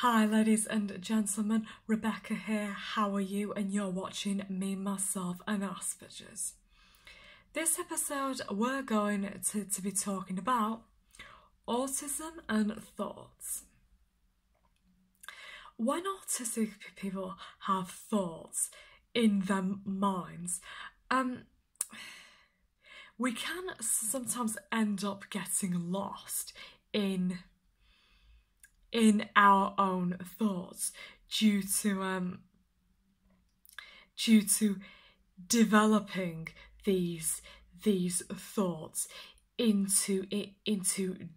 Hi ladies and gentlemen, Rebecca here, how are you? And you're watching Me, Myself and Asperger's. This episode we're going to be talking about autism and thoughts. When autistic people have thoughts in their minds, we can sometimes end up getting lost in our own thoughts due to developing these thoughts into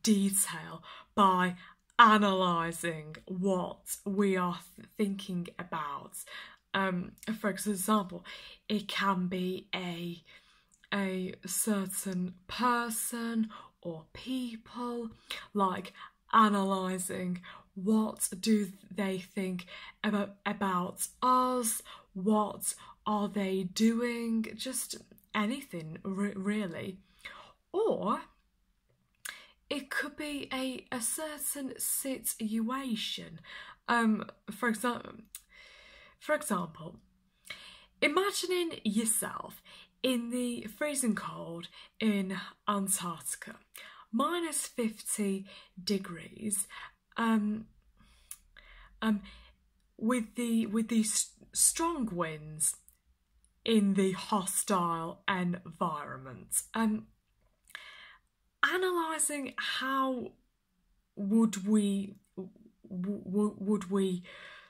detail by analysing what we are thinking about. For example, it can be a certain person or people, like analysing what do they think about us, what are they doing, just anything really. Or it could be a certain situation. For example, imagining yourself in the freezing cold in Antarctica, -50 degrees, with these strong winds in the hostile environment. Analysing how would we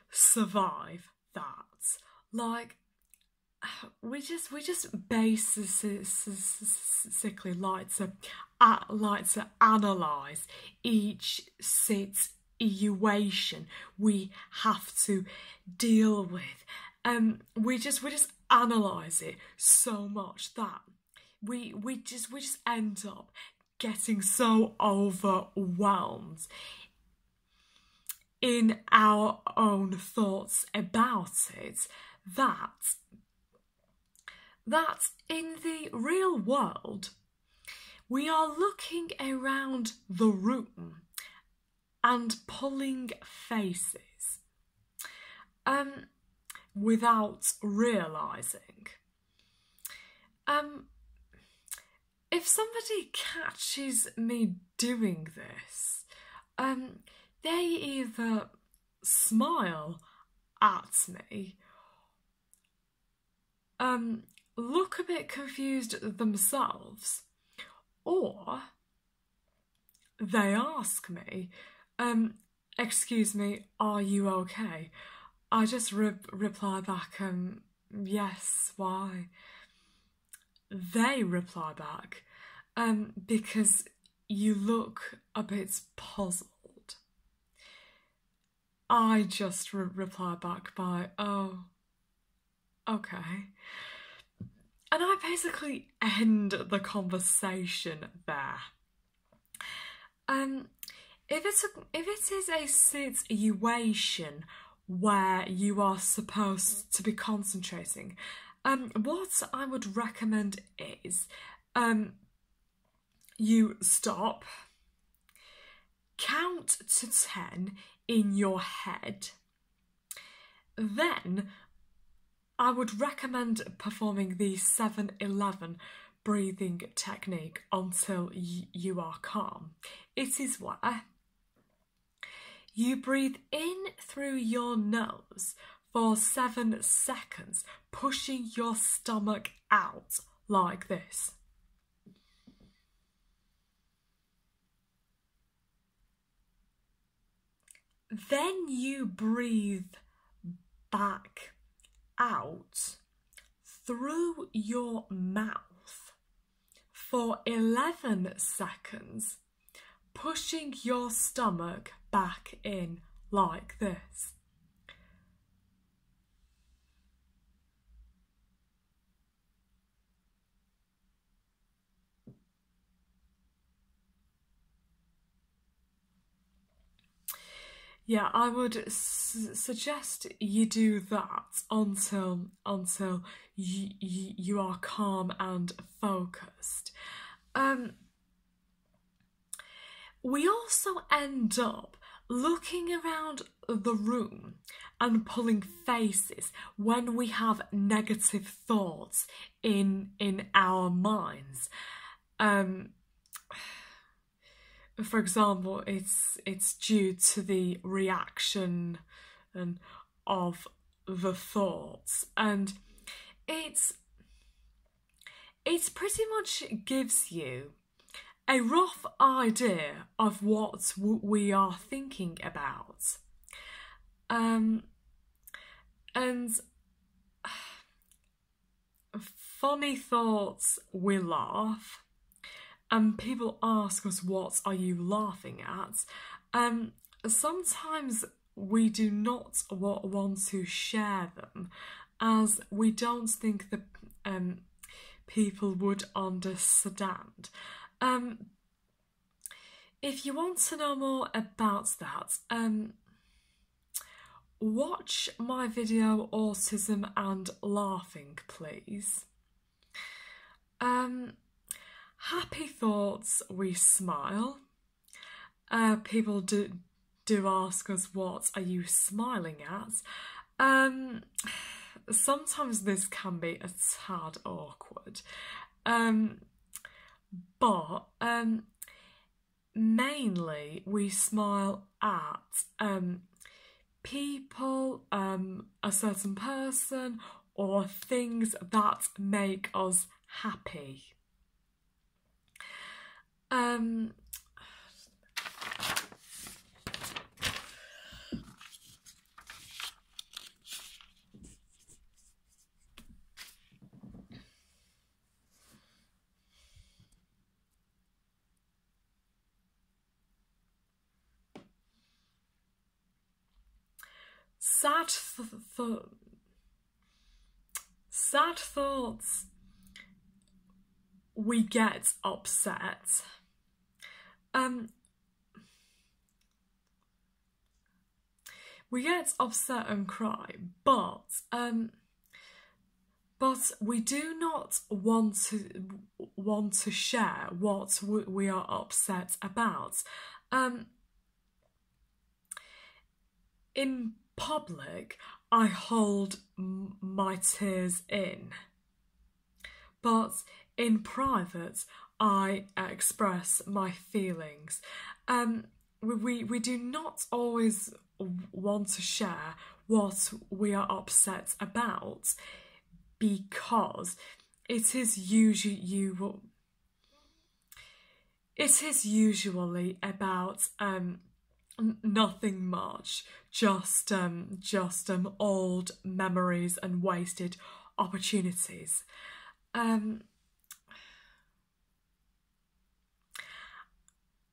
survive that? Like, we just basically like to analyse each situation we have to deal with. We just analyse it so much that we just end up getting so overwhelmed in our own thoughts about it that in the real world we are looking around the room and pulling faces without realising. If somebody catches me doing this, they either smile at me, look a bit confused themselves, or they ask me, excuse me, are you okay? I just reply back, yes, why? They reply back, because you look a bit puzzled. I just reply back by, oh, okay. And I basically end the conversation there. If it is a situation where you are supposed to be concentrating, what I would recommend is you stop, count to 10 in your head, then I would recommend performing the 7-11 breathing technique until you are calm. It is where you breathe in through your nose for 7 seconds, pushing your stomach out like this. Then you breathe back out through your mouth for 11 seconds, pushing your stomach back in like this. Yeah, I would suggest you do that until you are calm and focused. We also end up looking around the room and pulling faces when we have negative thoughts in our minds. For example, it's due to the reaction of the thoughts, and it's pretty much gives you a rough idea of what we are thinking about. And funny thoughts, we laugh, and people ask us, what are you laughing at? Sometimes we do not want to share them, as we don't think that people would understand. If you want to know more about that, watch my video Autism and Laughing, please. Happy thoughts, we smile. People do ask us, what are you smiling at? Sometimes this can be a tad awkward. But mainly we smile at people, a certain person, or things that make us happy. Sad thoughts, we get upset. We get upset and cry, but we do not want to share what we are upset about. In public, I hold my tears in, but in private, I express my feelings. We do not always want to share what we are upset about, because it is usually about nothing much, just old memories and wasted opportunities.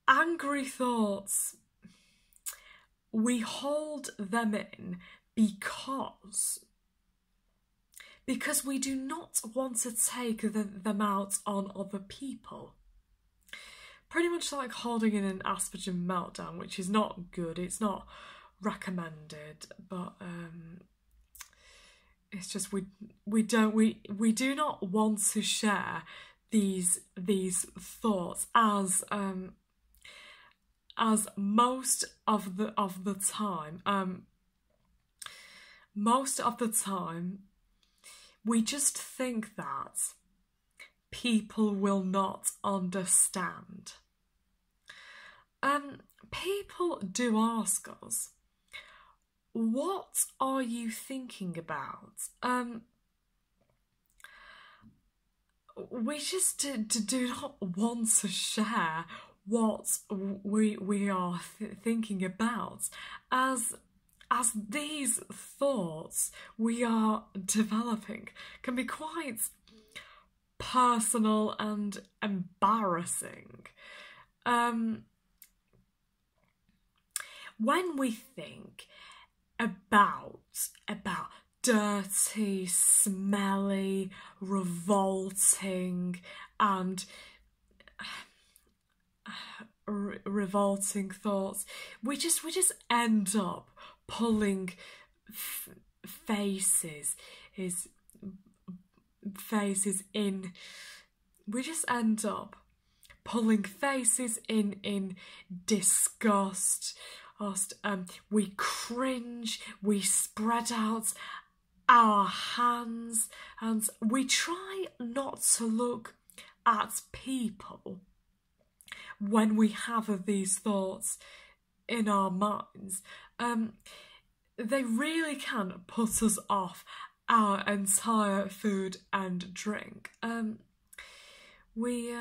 Angry thoughts, we hold them in because we do not want to take them out on other people. Pretty much like holding in an aspartame meltdown, which is not good, it's not recommended, but it's just we do not want to share these thoughts, as most of the time we just think that people will not understand. People do ask us, what are you thinking about? We just do not want to share what we are thinking about, as these thoughts we are developing can be quite personal and embarrassing. When we think about dirty, smelly, revolting and revolting thoughts, we just end up pulling faces in. We just end up pulling faces in disgust, we cringe, we spread out our hands, and we try not to look at people when we have these thoughts in our minds. They really can put us off our entire food and drink. We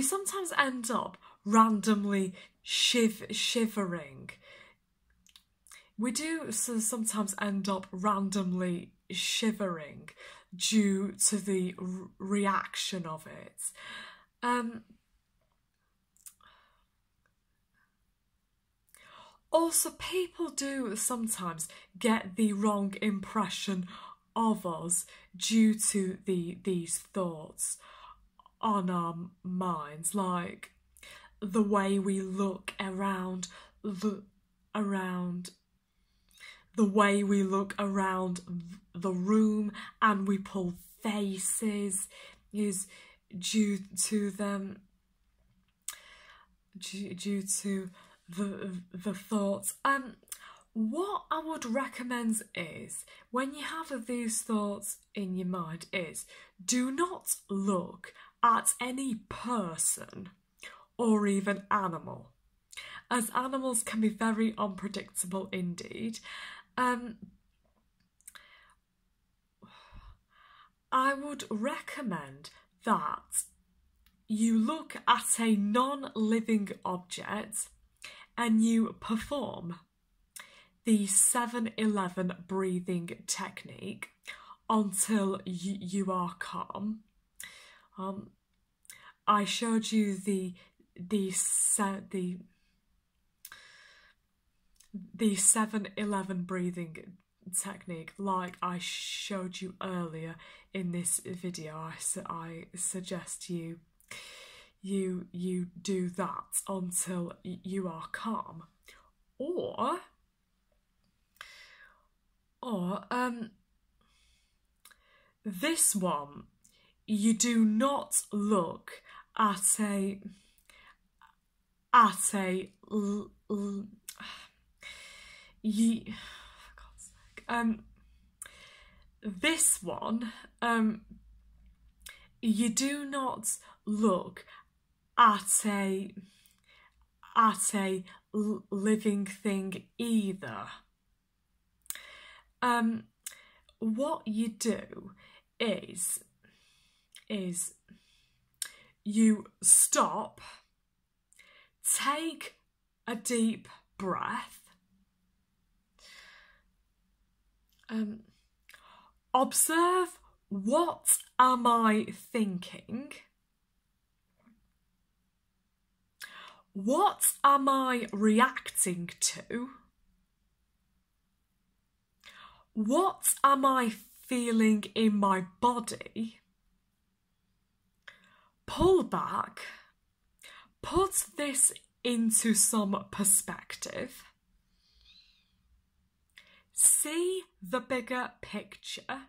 sometimes end up randomly shivering. We do sometimes end up randomly shivering due to the reaction of it. Also, people do sometimes get the wrong impression of us due to these thoughts on our minds, like the way we look around the way we look around the room and we pull faces is due to the thoughts. What I would recommend is, when you have these thoughts in your mind, is do not look at any person or even animal, as animals can be very unpredictable indeed. I would recommend that you look at a non-living object and you perform the 7-11 breathing technique until you are calm. I showed you the 7-11 breathing technique, like I showed you earlier in this video. I suggest you do that until you are calm, or this one, you do not look at this one, you do not look at a living thing either. What you do is you stop, take a deep breath, observe, what am I thinking? What am I reacting to? What am I feeling in my body? Pull back, put this into some perspective, see the bigger picture.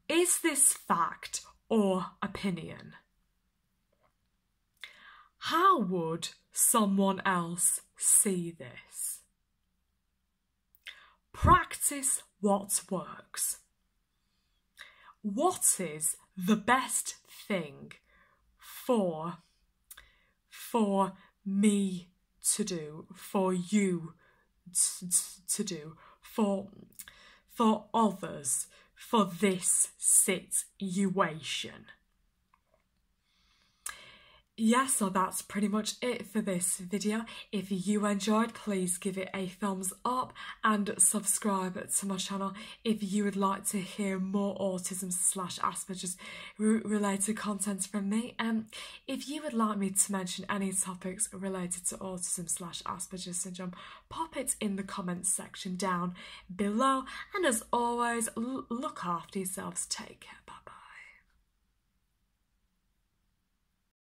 Is this fact or opinion? How would someone else see this? Practice what works. What is the best thing for me to do, for you to do, for others, for this situation? Yeah, so that's pretty much it for this video. If you enjoyed, please give it a thumbs up and subscribe to my channel if you would like to hear more autism/Asperger's related content from me. If you would like me to mention any topics related to autism/Asperger's syndrome, pop it in the comments section down below. And as always, look after yourselves. Take care. Bye.